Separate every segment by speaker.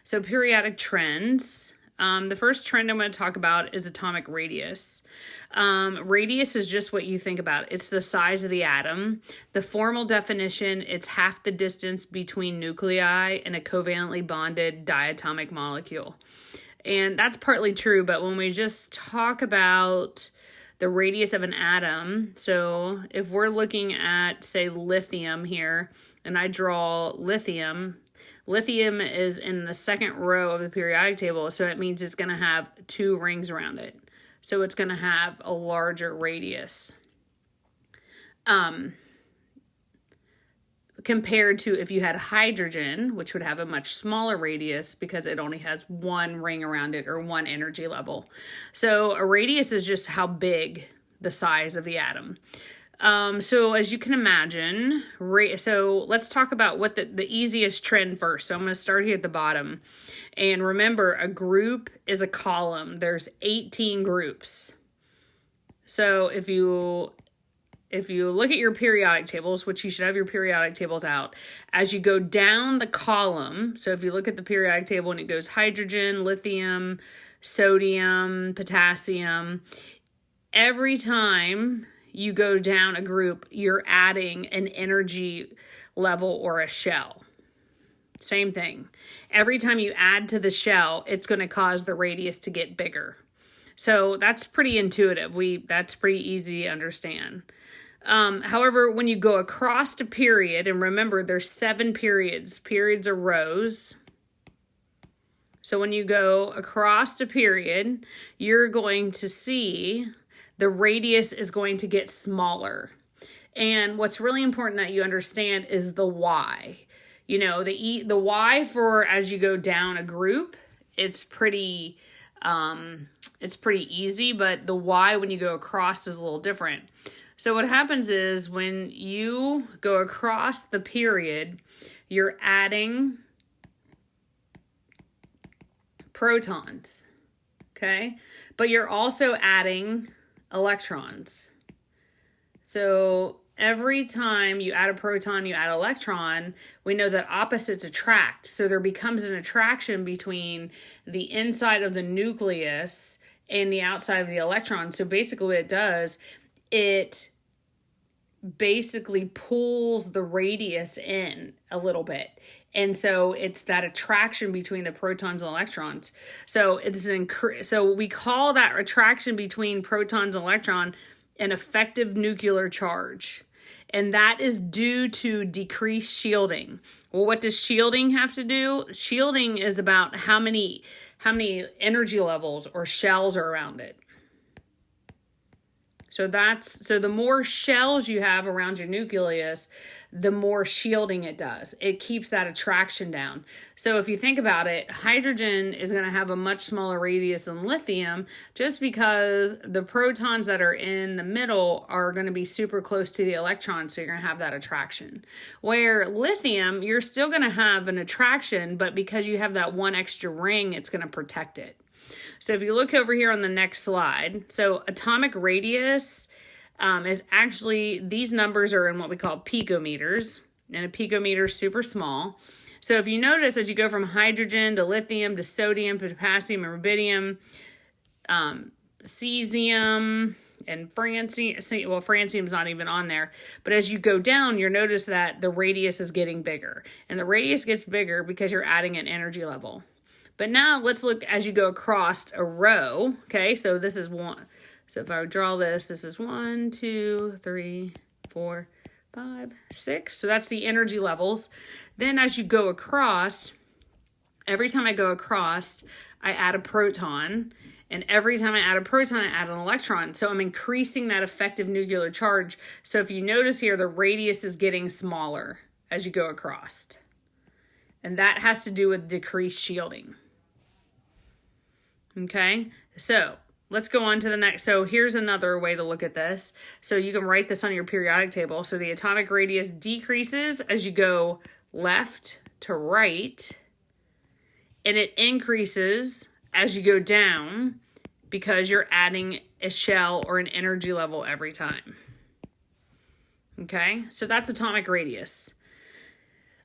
Speaker 1: So periodic trends. The first trend I'm going to talk about is atomic radius. Radius is just what you think about. It's the size of the atom. The formal definition, it's half the distance between nuclei in a covalently bonded diatomic molecule. And that's partly true, but when we just talk about the radius of an atom, so if we're looking at, say, lithium here, and I draw lithium is in the second row of the periodic table, so it means it's going to have 2 rings around it. So it's going to have a larger radius. Compared to if you had hydrogen, which would have a much smaller radius because it only has 1 ring around it or 1 energy level. So a radius is just how big the size of the atom. So as you can imagine, so let's talk about what the easiest trend first. So I'm going to start here at the bottom. And remember, a group is a column. There's 18 groups. So if you look at your periodic tables, which you should have your periodic tables out, as you go down the column, so if you look at the periodic table and it goes hydrogen, lithium, sodium, potassium, every time you go down a group, you're adding an energy level or a shell. Same thing. Every time you add to the shell, it's going to cause the radius to get bigger. So that's pretty intuitive. That's pretty easy to understand. However, when you go across a period, and remember there's 7 periods. Periods are rows. So when you go across a period, you're going to see the radius is going to get smaller. And what's really important that you understand is the Y. You know, the Y for as you go down a group, it's pretty easy, but the Y when you go across is a little different. So what happens is when you go across the period, you're adding protons, okay? But you're also adding electrons. So every time you add a proton, you add an electron, we know that opposites attract. So there becomes an attraction between the inside of the nucleus and the outside of the electron. So basically what it does, it basically pulls the radius in a little bit. And so it's that attraction between the protons and electrons. So so we call that attraction between protons and electron an effective nuclear charge. And that is due to decreased shielding. Well, what does shielding have to do? Shielding is about how many energy levels or shells are around it. So the more shells you have around your nucleus, the more shielding it does. It keeps that attraction down. So if you think about it, hydrogen is going to have a much smaller radius than lithium just because the protons that are in the middle are going to be super close to the electrons, so you're going to have that attraction. Where lithium, you're still going to have an attraction, but because you have that 1 extra ring, it's going to protect it. So if you look over here on the next slide, so atomic radius is actually, these numbers are in what we call picometers, and a picometer is super small. So if you notice, as you go from hydrogen to lithium to sodium to potassium and rubidium, cesium and francium, well, francium's not even on there, but as you go down, you'll notice that the radius is getting bigger, and the radius gets bigger because you're adding an energy level. But now let's look as you go across a row. Okay, so this is 1. So if I draw this is 1, 2, 3, 4, 5, 6. So that's the energy levels. Then as you go across, every time I go across, I add a proton. And every time I add a proton, I add an electron. So I'm increasing that effective nuclear charge. So if you notice here, the radius is getting smaller as you go across. And that has to do with decreased shielding. Okay, so let's go on to the next. So here's another way to look at this. So you can write this on your periodic table. So the atomic radius decreases as you go left to right, and it increases as you go down because you're adding a shell or an energy level every time. Okay, so that's atomic radius.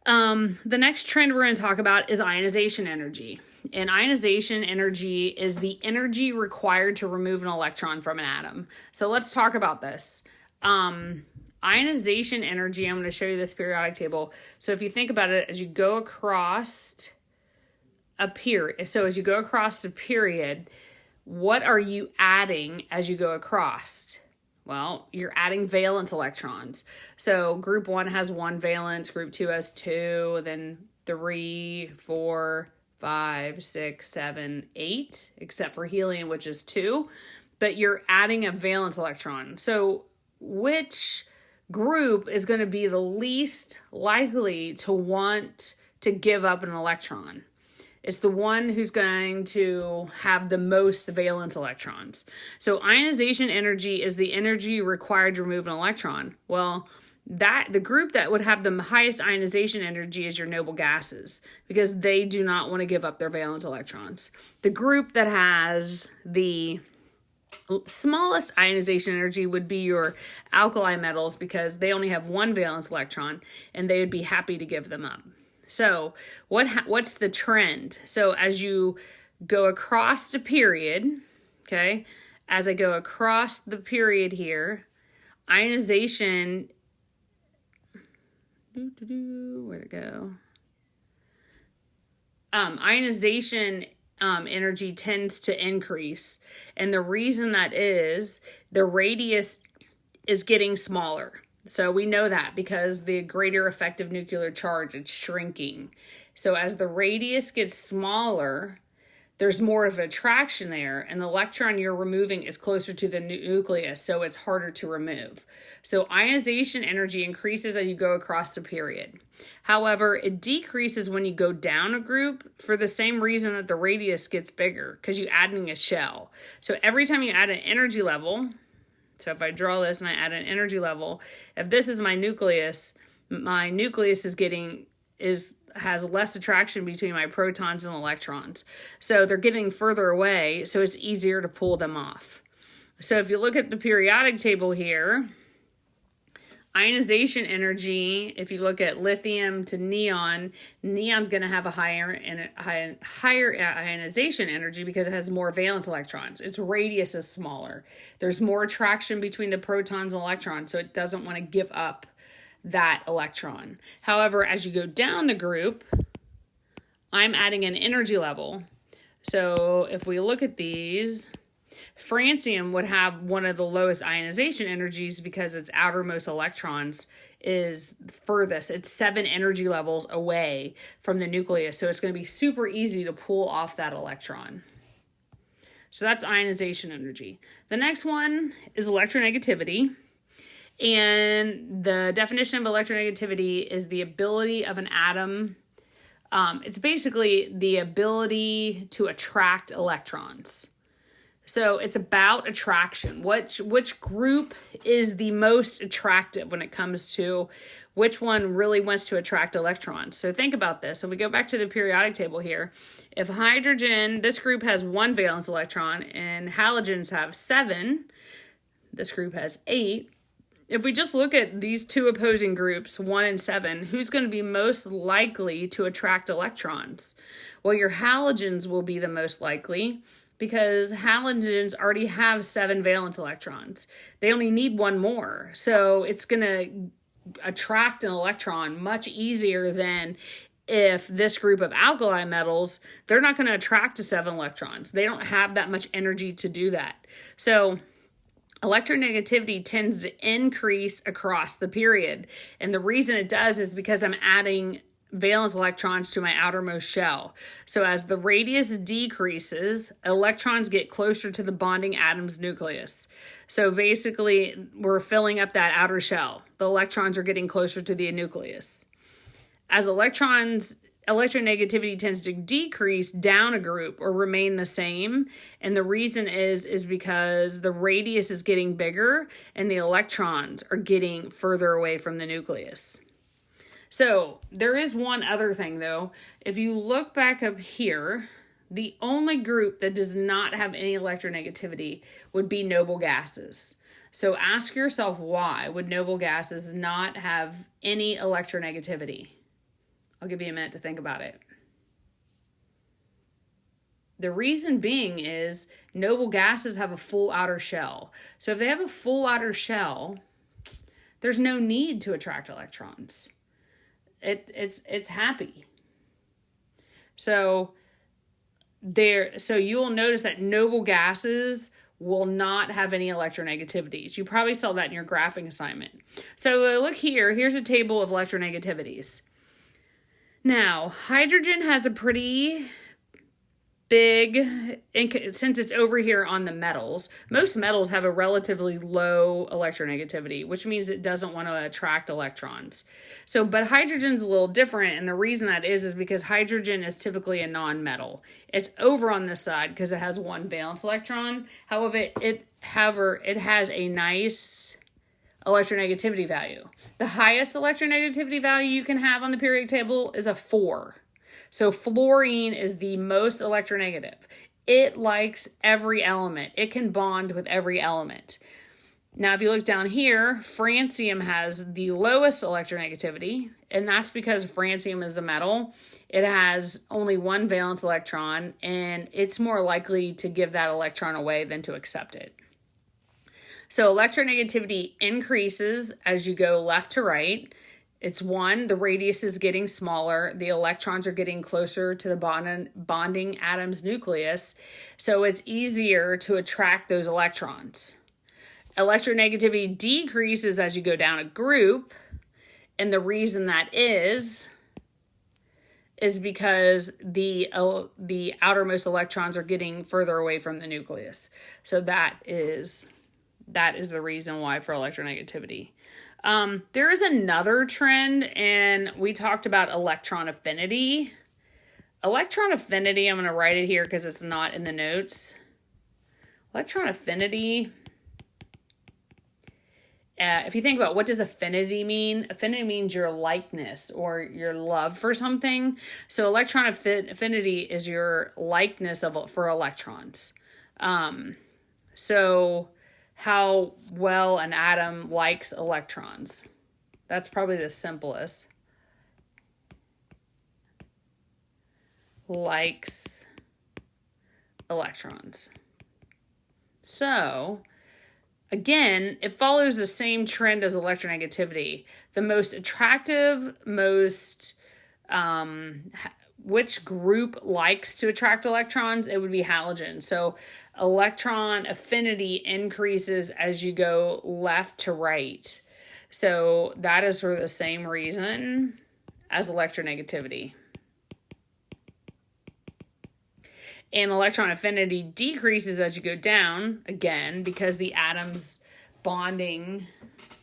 Speaker 1: The next trend we're going to talk about is ionization energy. And ionization energy is the energy required to remove an electron from an atom. So let's talk about this. Ionization energy, I'm going to show you this periodic table. So if you think about it, as you go across a period, what are you adding as you go across? Well, you're adding valence electrons. So group 1 has 1 valence, group 2 has 2, then 3, 4, 5, 6, 7, 8, except for helium, which is 2. But you're adding a valence electron. So which group is going to be the least likely to want to give up an electron? It's the one who's going to have the most valence electrons. So ionization energy is the energy required to remove an electron. Well, the group that would have the highest ionization energy is your noble gases, because they do not want to give up their valence electrons. The group that has the smallest ionization energy would be your alkali metals, because they only have 1 valence electron and they would be happy to give them up. So what's the trend? So as you go across the period, okay, as I go across the period here, ionization, where'd it go? Ionization energy tends to increase. And the reason that is the radius is getting smaller. So we know that because the greater effective nuclear charge, it's shrinking. So as the radius gets smaller, there's more of attraction there, and the electron you're removing is closer to the nucleus, so it's harder to remove. So ionization energy increases as you go across the period. However, it decreases when you go down a group for the same reason that the radius gets bigger, because you're adding a shell. So every time you add an energy level, so if I draw this and I add an energy level, if this is my nucleus has less attraction between my protons and electrons. So they're getting further away, so it's easier to pull them off. So if you look at the periodic table here, ionization energy, if you look at lithium to neon, neon's going to have a higher ionization energy because it has more valence electrons. Its radius is smaller. There's more attraction between the protons and electrons, so it doesn't want to give up that electron. However, as you go down the group, I'm adding an energy level. So if we look at these, francium would have one of the lowest ionization energies because its outermost electrons is furthest. It's 7 energy levels away from the nucleus. So it's going to be super easy to pull off that electron. So that's ionization energy. The next one is electronegativity. And the definition of electronegativity is the ability of an atom. It's basically the ability to attract electrons. So it's about attraction. Which group is the most attractive when it comes to which one really wants to attract electrons? So think about this. So we go back to the periodic table here. If hydrogen, this group has 1 valence electron, and halogens have 7, this group has 8. If we just look at these two opposing groups, 1 and 7, who's going to be most likely to attract electrons? Well, your halogens will be the most likely because halogens already have 7 valence electrons. They only need 1 more. So it's going to attract an electron much easier than if this group of alkali metals, they're not going to attract to 7 electrons. They don't have that much energy to do that. So electronegativity tends to increase across the period. And the reason it does is because I'm adding valence electrons to my outermost shell. So as the radius decreases, electrons get closer to the bonding atom's nucleus. So basically, we're filling up that outer shell. The electrons are getting closer to the nucleus. As electronegativity tends to decrease down a group or remain the same. And the reason is because the radius is getting bigger and the electrons are getting further away from the nucleus. So there is one other thing though. If you look back up here, the only group that does not have any electronegativity would be noble gases. So ask yourself, why would noble gases not have any electronegativity? I'll give you a minute to think about it. The reason being is noble gases have a full outer shell. So if they have a full outer shell, there's no need to attract electrons. It's happy. So you'll notice that noble gases will not have any electronegativities. You probably saw that in your graphing assignment. So look here. Here's a table of electronegativities. Now, hydrogen has a pretty big, since it's over here on the metals, most metals have a relatively low electronegativity, which means it doesn't want to attract electrons. But hydrogen's a little different, and the reason that is because hydrogen is typically a non-metal. It's over on this side because it has one valence electron. However, it has a nice electronegativity value. The highest electronegativity value you can have on the periodic table is a 4. So fluorine is the most electronegative. It likes every element. It can bond with every element. Now, if you look down here, francium has the lowest electronegativity, and that's because francium is a metal. It has only one valence electron, and it's more likely to give that electron away than to accept it. So electronegativity increases as you go left to right. It's 1, the radius is getting smaller, the electrons are getting closer to the bonding atom's nucleus, so it's easier to attract those electrons. Electronegativity decreases as you go down a group, and the reason that is because the outermost electrons are getting further away from the nucleus. So that is the reason why for electronegativity. There is another trend, and we talked about electron affinity. Electron affinity, I'm going to write it here because it's not in the notes. Electron affinity, if you think about what does affinity mean? Affinity means your likeness or your love for something. So electron affinity is your likeness for electrons. So how well an atom likes electrons. That's probably the simplest. Likes electrons. So, again, it follows the same trend as electronegativity. The most attractive, which group likes to attract electrons? It would be halogen. So electron affinity increases as you go left to right. So that is for the same reason as electronegativity. And electron affinity decreases as you go down, again, because the atoms bonding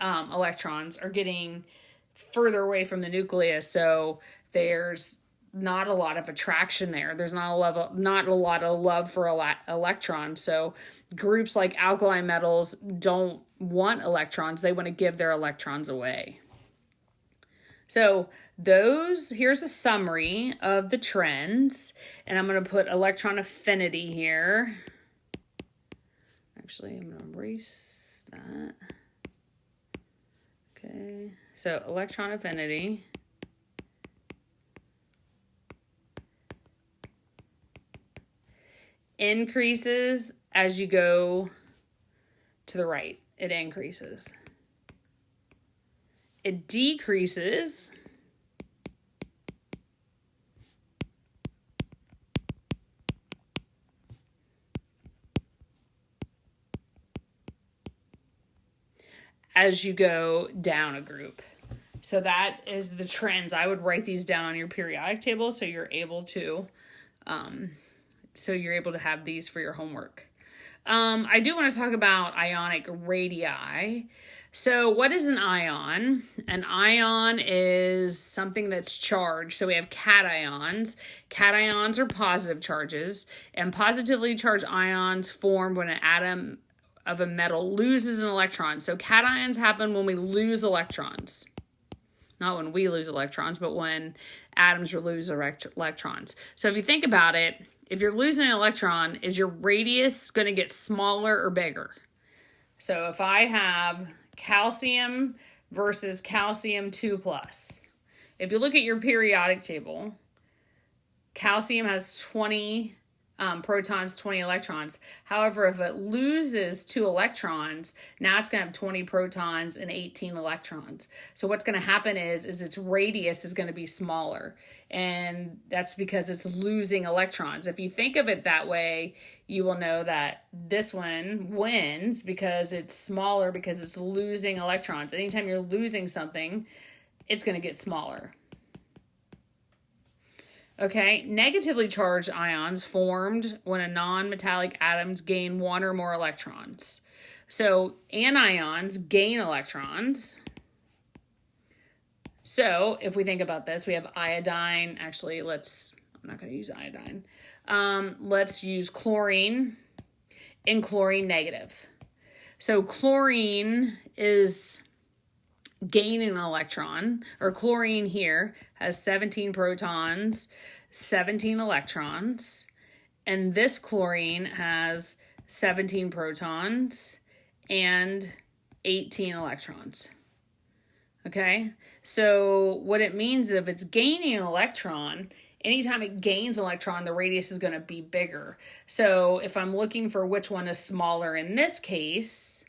Speaker 1: electrons are getting further away from the nucleus. So there's not a lot of attraction there. There's not a lot of love for electrons. So groups like alkali metals don't want electrons. They want to give their electrons away. So here's a summary of the trends, and I'm going to put electron affinity here. Actually, I'm going to erase that. Okay, so electron affinity. Increases as you go to the right. It increases. It decreases as you go down a group. So that is the trends. I would write these down on your periodic table so you're able to have these for your homework. I do want to talk about ionic radii. So what is an ion? An ion is something that's charged. So we have cations. Cations are positive charges, and positively charged ions form when an atom of a metal loses an electron. So cations happen when we lose electrons. Not when we lose electrons, but when atoms lose electrons. So if you think about it, if you're losing an electron, is your radius going to get smaller or bigger? So if I have calcium versus calcium 2+, if you look at your periodic table, calcium has 20 protons, 20 electrons. However, if it loses 2 electrons, now it's going to have 20 protons and 18 electrons. So what's going to happen is its radius is going to be smaller. And that's because it's losing electrons. If you think of it that way, you will know that this one wins because it's smaller, because it's losing electrons. Anytime you're losing something, it's going to get smaller. Okay, negatively charged ions formed when a non-metallic atoms gain 1 or more electrons. So anions gain electrons. So if we think about this, we have iodine. Actually, I'm not going to use iodine. Let's use chlorine and chlorine negative. So chlorine is gaining an electron, or chlorine here has 17 protons, 17 electrons, and this chlorine has 17 protons and 18 electrons. Okay, so what it means, if it's gaining an electron, anytime it gains an electron, the radius is going to be bigger. So if I'm looking for which one is smaller in this case,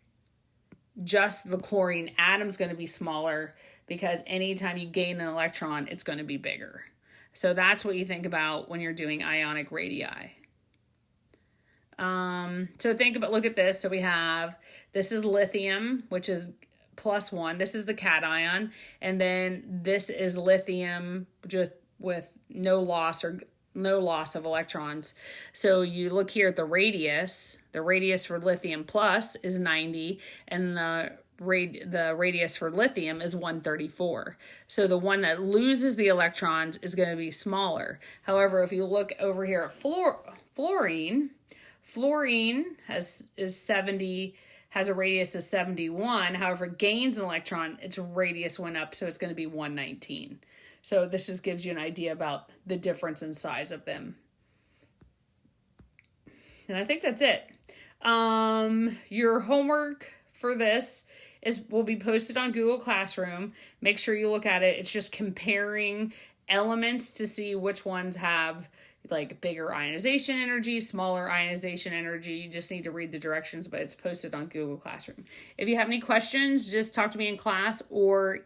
Speaker 1: just the chlorine atom is going to be smaller, because anytime you gain an electron, it's going to be bigger. So that's what you think about when you're doing ionic radii. So look at this. So we have, this is lithium, which is +1. This is the cation. And then this is lithium just with no loss of electrons. So you look here at the radius. The radius for lithium plus is 90, and the radius for lithium is 134. So the one that loses the electrons is going to be smaller. However, if you look over here at fluorine has a radius of 71. However, gains an electron, its radius went up, so it's going to be 119. So this just gives you an idea about the difference in size of them. And I think that's it. Your homework for this will be posted on Google Classroom. Make sure you look at it. It's just comparing elements to see which ones have like bigger ionization energy, smaller ionization energy. You just need to read the directions, but it's posted on Google Classroom. If you have any questions, just talk to me in class or